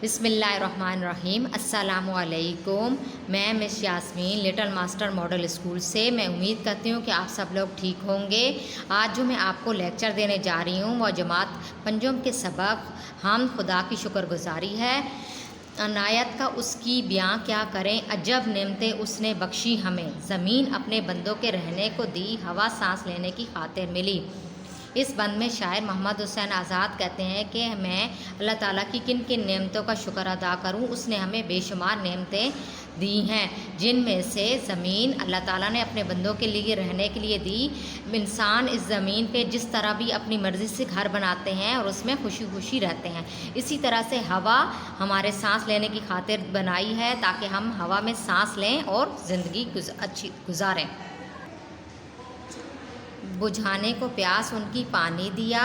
بسم اللہ الرحمن الرحیم۔ السلام علیکم۔ میں Miss Yasmeen little master model school سے میں امید کرتی ہوں کہ آپ سب لوگ ٹھیک ہوں گے۔ آج جو میں آپ کو لیکچر دینے جا رہی ہوں وہ جماعت پنجم کے سبق ہم خدا کی شکر گزاری ہے۔ عنایت کا اس کی بیاں کیا کریں، عجب نعمتیں اس نے بخشی ہمیں، زمین اپنے بندوں کے رہنے کو دی، ہوا سانس لینے کی خاطر ملی۔ اس بند میں شاعر محمد حسین آزاد کہتے ہیں کہ میں اللہ تعالیٰ کی کن کن نعمتوں کا شکر ادا کروں۔ اس نے ہمیں بے شمار نعمتیں دی ہیں، جن میں سے زمین اللہ تعالیٰ نے اپنے بندوں کے لیے رہنے کے لیے دی۔ انسان اس زمین پہ جس طرح بھی اپنی مرضی سے گھر بناتے ہیں اور اس میں خوشی خوشی رہتے ہیں، اسی طرح سے ہوا ہمارے سانس لینے کی خاطر بنائی ہے تاکہ ہم ہوا میں سانس لیں اور زندگی اچھی گزاریں۔ بجھانے کو پیاس ان کی پانی دیا،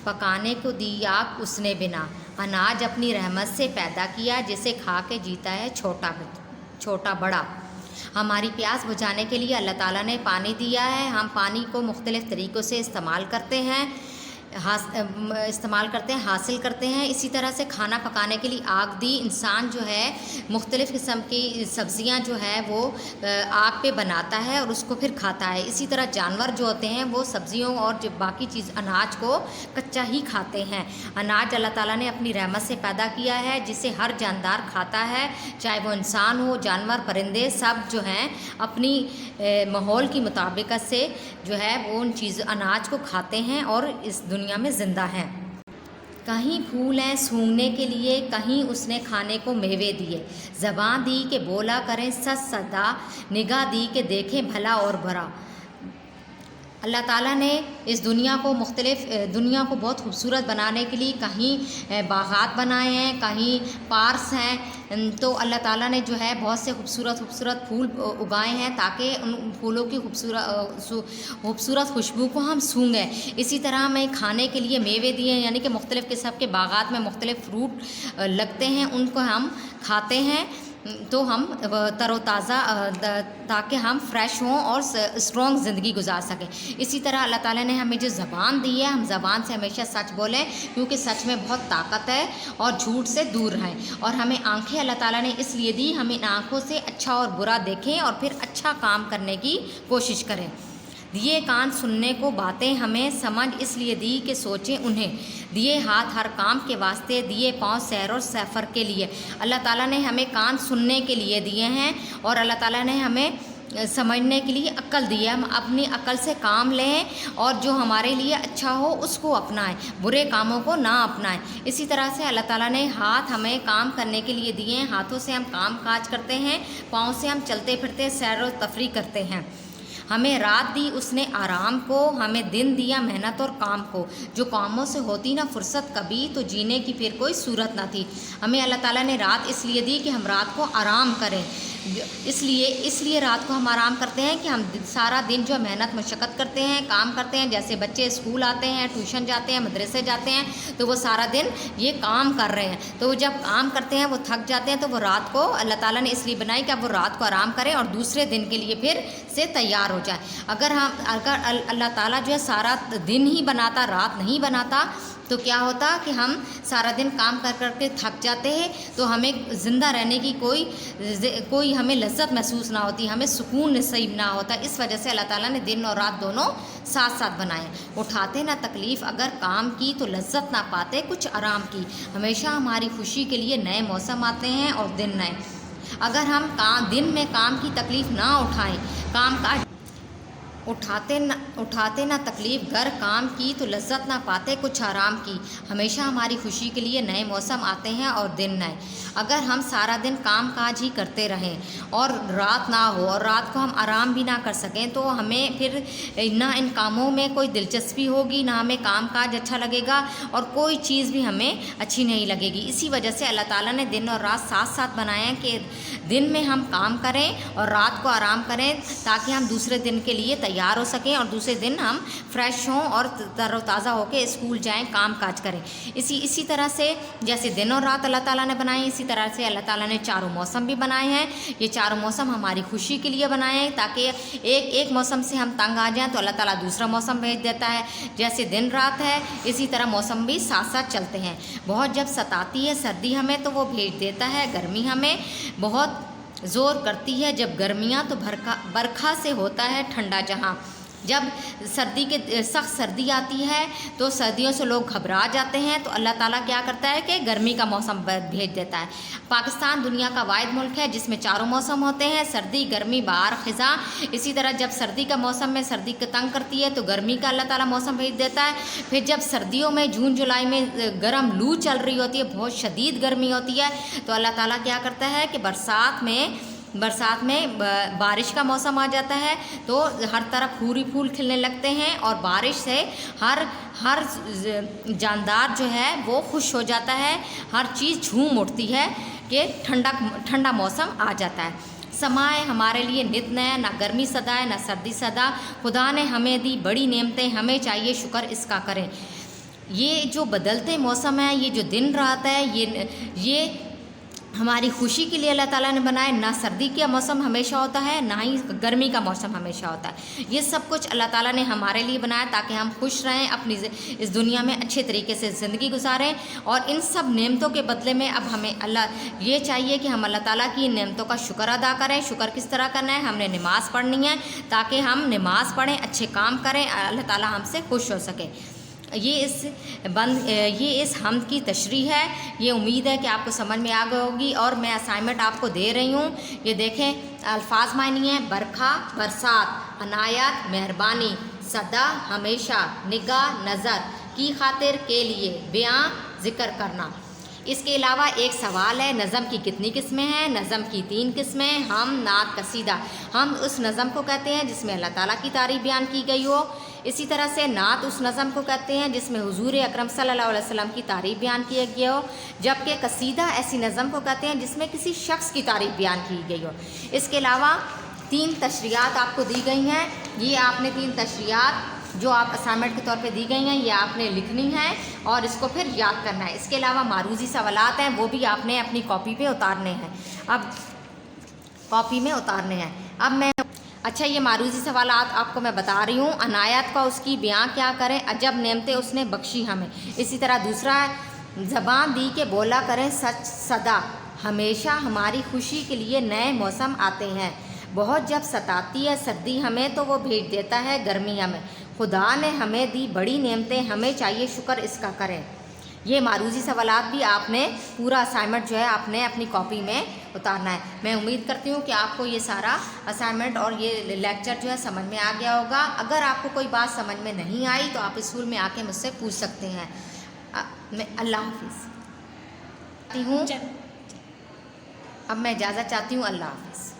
پکانے کو دی آگ اس نے بنا، اناج اپنی رحمت سے پیدا کیا، جسے کھا کے جیتا ہے چھوٹا بڑا۔ ہماری پیاس بجھانے کے لیے اللہ تعالیٰ نے پانی دیا ہے۔ ہم پانی کو مختلف طریقوں سے استعمال کرتے ہیں، حاصل کرتے ہیں۔ اسی طرح سے کھانا پکانے کے لیے آگ دی۔ انسان جو ہے مختلف قسم کی سبزیاں جو ہے وہ آگ پہ بناتا ہے اور اس کو پھر کھاتا ہے۔ اسی طرح جانور جو ہوتے ہیں وہ سبزیوں اور جو باقی چیز اناج کو کچا ہی کھاتے ہیں۔ اناج اللہ تعالیٰ نے اپنی رحمت سے پیدا کیا ہے، جسے ہر جاندار کھاتا ہے، چاہے وہ انسان ہو، جانور، پرندے، سب جو ہیں اپنی ماحول کی مطابقت سے جو ہے وہ ان اناج کو کھاتے ہیں اور اس دنیا میں زندہ ہیں۔ کہیں پھول ہیں سونگھنے کے لیے، کہیں اس نے کھانے کو میوے دیے، زبان دی کہ بولا کریں سچ صدا، نگاہ دی کہ دیکھیں بھلا اور برا۔ اللہ تعالیٰ نے اس دنیا کو بہت خوبصورت بنانے کے لیے کہیں باغات بنائے ہیں، کہیں پارس ہیں، تو اللہ تعالیٰ نے جو ہے بہت سے خوبصورت پھول اگائے ہیں تاکہ ان پھولوں کی خوبصورت خوشبو کو ہم سونگھیں۔ اسی طرح ہمیں کھانے کے لیے میوے دیے ہیں، یعنی کہ مختلف قسم کے باغات میں مختلف فروٹ لگتے ہیں، ان کو ہم کھاتے ہیں تو ہم تر و تازہ، تاکہ ہم فریش ہوں اور اسٹرانگ زندگی گزار سکیں۔ اسی طرح اللہ تعالیٰ نے ہمیں جو زبان دی ہے، ہم زبان سے ہمیشہ سچ بولیں، کیونکہ سچ میں بہت طاقت ہے، اور جھوٹ سے دور رہیں۔ اور ہمیں آنکھیں اللہ تعالیٰ نے اس لیے دی، ہم ان آنکھوں سے اچھا اور برا دیکھیں اور پھر اچھا کام کرنے کی کوشش کریں۔ دیے کان سننے کو باتیں ہمیں، سمجھ اس لیے دی کہ سوچیں انہیں، دیے ہاتھ ہر کام کے واسطے، دیے پاؤں سیر اور سفر کے لیے۔ اللہ تعالیٰ نے ہمیں کان سننے کے لیے دیے ہیں، اور اللہ تعالیٰ نے ہمیں سمجھنے کے لیے عقل دی ہے۔ ہم اپنی عقل سے کام لیں اور جو ہمارے لیے اچھا ہو اس کو اپنائیں، برے کاموں کو نہ اپنائیں۔ اسی طرح سے اللہ تعالیٰ نے ہاتھ ہمیں کام کرنے کے لیے دیے ہیں، ہاتھوں سے ہم کام کاج کرتے ہیں، پاؤں سے ہم چلتے پھرتے سیر و تفریح کرتے ہیں۔ ہمیں رات دی اس نے آرام کو، ہمیں دن دیا محنت اور کام کو، جو کاموں سے ہوتی نہ فرصت کبھی، تو جینے کی پھر کوئی صورت نہ تھی۔ ہمیں اللہ تعالیٰ نے رات اس لیے دی کہ ہم رات کو آرام کریں، اس لیے رات کو ہم آرام کرتے ہیں کہ ہم سارا دن جو محنت مشقت کرتے ہیں، کام کرتے ہیں، جیسے بچے اسکول آتے ہیں، ٹیوشن جاتے ہیں، مدرسے جاتے ہیں، تو وہ سارا دن یہ کام کر رہے ہیں، تو وہ جب کام کرتے ہیں وہ تھک جاتے ہیں، تو وہ رات کو اللہ تعالیٰ نے اس لیے بنائی کہ اب وہ رات کو آرام کریں اور دوسرے دن کے لیے پھر سے تیار ہو جائیں۔ اگر اللہ تعالیٰ جو ہے سارا دن ہی بناتا، رات نہیں بناتا، تو کیا ہوتا کہ ہم سارا دن کام کر کے تھک جاتے ہیں، تو ہمیں زندہ رہنے کی کوئی ہمیں لذت محسوس نہ ہوتی، ہمیں سکون نصیب نہ ہوتا۔ اس وجہ سے اللہ تعالیٰ نے دن اور رات دونوں ساتھ ساتھ بنائے۔ اٹھاتے نہ تکلیف اگر کام کی، تو لذت نہ پاتے کچھ آرام کی، ہمیشہ ہماری خوشی کے لیے نئے موسم آتے ہیں اور دن نئے۔ اگر ہم دن میں کام کی تکلیف نہ اٹھائیں، کام کاج اٹھاتے نہ تکلیف گر کام کی، تو لذت نہ پاتے کچھ آرام کی، ہمیشہ ہماری خوشی کے لیے نئے موسم آتے ہیں اور دن نئے۔ اگر ہم سارا دن کام کاج ہی کرتے رہیں اور رات نہ ہو، اور رات کو ہم آرام بھی نہ کر سکیں، تو ہمیں پھر نہ ان کاموں میں کوئی دلچسپی ہوگی، نہ ہمیں کام کاج اچھا لگے گا، اور کوئی چیز بھی ہمیں اچھی نہیں لگے گی۔ اسی وجہ سے اللہ تعالیٰ نے دن اور رات ساتھ ساتھ بنائے ہیں کہ دن میں ہم کام کریں اور رات کو آرام کریں، تاکہ ہم دوسرے دن کے لیے تیار ہو سکیں اور دوسرے دن ہم فریش ہوں اور تر و تازہ ہو کے اسکول جائیں، کام کاج کریں۔ اسی طرح سے جیسے دن اور رات اللہ تعالیٰ نے بنائے، اسی طرح سے اللہ تعالیٰ نے چاروں موسم بھی بنائے ہیں۔ یہ چاروں موسم ہماری خوشی کے لیے بنائے ہیں، تاکہ ایک موسم سے ہم تنگ آ جائیں تو اللہ تعالیٰ دوسرا موسم بھیج دیتا ہے۔ جیسے دن رات ہے، اسی طرح موسم بھی ساتھ ساتھ چلتے ہیں۔ بہت جب ستاتی ہے سردی ہمیں تو وہ بھیج دیتا ہے گرمی ہمیں، بہت زور کرتی ہے جب گرمیاں تو برکھا سے ہوتا ہے ٹھنڈا جہاں۔ جب سخت سردی آتی ہے تو سردیوں سے لوگ گھبرا جاتے ہیں، تو اللہ تعالیٰ کیا کرتا ہے کہ گرمی کا موسم بھیج دیتا ہے۔ پاکستان دنیا کا واحد ملک ہے جس میں چاروں موسم ہوتے ہیں، سردی، گرمی، بہار، خزاں۔ اسی طرح جب سردی کا موسم میں سردی کو تنگ کرتی ہے تو گرمی کا اللہ تعالیٰ موسم بھیج دیتا ہے۔ پھر جب سردیوں میں جون جولائی میں گرم لو چل رہی ہوتی ہے، بہت شدید گرمی ہوتی ہے، تو اللہ تعالیٰ کیا کرتا ہے کہ برسات میں بارش کا موسم آ جاتا ہے، تو ہر طرف پھول کھلنے لگتے ہیں اور بارش سے ہر جاندار جو ہے وہ خوش ہو جاتا ہے، ہر چیز جھوم اٹھتی ہے کہ ٹھنڈا موسم آ جاتا ہے۔ سمائے ہمارے لیے نت نیا، نہ گرمی سدا ہے نہ سردی سدا، خدا نے ہمیں دی بڑی نعمتیں، ہمیں چاہیے شکر اس کا کریں۔ یہ جو بدلتے موسم ہے، یہ جو دن رات ہے، یہ ہماری خوشی کے لیے اللہ تعالیٰ نے بنائے۔ نہ سردی کا موسم ہمیشہ ہوتا ہے، نہ ہی گرمی کا موسم ہمیشہ ہوتا ہے۔ یہ سب کچھ اللہ تعالیٰ نے ہمارے لیے بنایا تاکہ ہم خوش رہیں، اپنی اس دنیا میں اچھے طریقے سے زندگی گزاریں، اور ان سب نعمتوں کے بدلے میں اب ہمیں یہ چاہیے کہ ہم اللہ تعالیٰ کی نعمتوں کا شکر ادا کریں۔ شکر کس طرح کرنا ہے؟ ہم نے نماز پڑھنی ہے، تاکہ ہم نماز پڑھیں، اچھے کام کریں، اللہ تعالیٰ ہم سے خوش ہو سکے۔ یہ اس حمد کی تشریح ہے۔ یہ امید ہے کہ آپ کو سمجھ میں آ گئی ہوگی، اور میں اسائنمنٹ آپ کو دے رہی ہوں۔ یہ دیکھیں، الفاظ معنی ہیں: برکھا برسات، عنایت مہربانی، صدا ہمیشہ، نگاہ نظر، کی خاطر کے لیے، بیاں ذکر کرنا۔ اس کے علاوہ ایک سوال ہے، نظم کی کتنی قسمیں ہیں؟ نظم کی 3 قسمیں: ہم، نعت، قصیدہ۔ ہم اس نظم کو کہتے ہیں جس میں اللہ تعالیٰ کی تعریف بیان کی گئی ہو۔ اسی طرح سے نعت اس نظم کو کہتے ہیں جس میں حضور اکرم صلی اللہ علیہ وسلم کی تعریف بیان کی گئی ہو، جبکہ قصیدہ ایسی نظم کو کہتے ہیں جس میں کسی شخص کی تعریف بیان کی گئی ہو۔ اس کے علاوہ 3 تشریحات آپ کو دی گئی ہیں۔ یہ آپ نے 3 تشریحات جو آپ اسائنمنٹ کے طور پہ دی گئی ہیں، یہ آپ نے لکھنی ہے اور اس کو پھر یاد کرنا ہے۔ اس کے علاوہ معروضی سوالات ہیں، وہ بھی آپ نے اپنی کاپی پہ اتارنے ہیں۔ اب میں اچھا، یہ معروضی سوالات آپ کو میں بتا رہی ہوں۔ عنایت کا اس کی بیاں کیا کریں، عجب نعمتیں اس نے بخشی ہمیں۔ اسی طرح دوسرا ہے، زبان دی کہ بولا کریں سچ صدا، ہمیشہ ہماری خوشی کے لیے نئے موسم آتے ہیں۔ بہت جب ستاتی ہے سردی ہمیں تو وہ بھیج دیتا ہے گرمی ہمیں، خدا نے ہمیں دی بڑی نعمتیں، ہمیں چاہیے شکر اس کا کریں۔ یہ معروضی سوالات بھی آپ نے پورا اسائنمنٹ جو ہے آپ نے اپنی کاپی میں اتارنا ہے۔ میں امید کرتی ہوں کہ آپ کو یہ سارا اسائنمنٹ اور یہ لیکچر جو ہے سمجھ میں آ گیا ہوگا۔ اگر آپ کو کوئی بات سمجھ میں نہیں آئی تو آپ اسکول میں آ کے مجھ سے پوچھ سکتے ہیں۔ اللہ حافظ۔ اب میں اجازت چاہتی ہوں۔ اللہ حافظ۔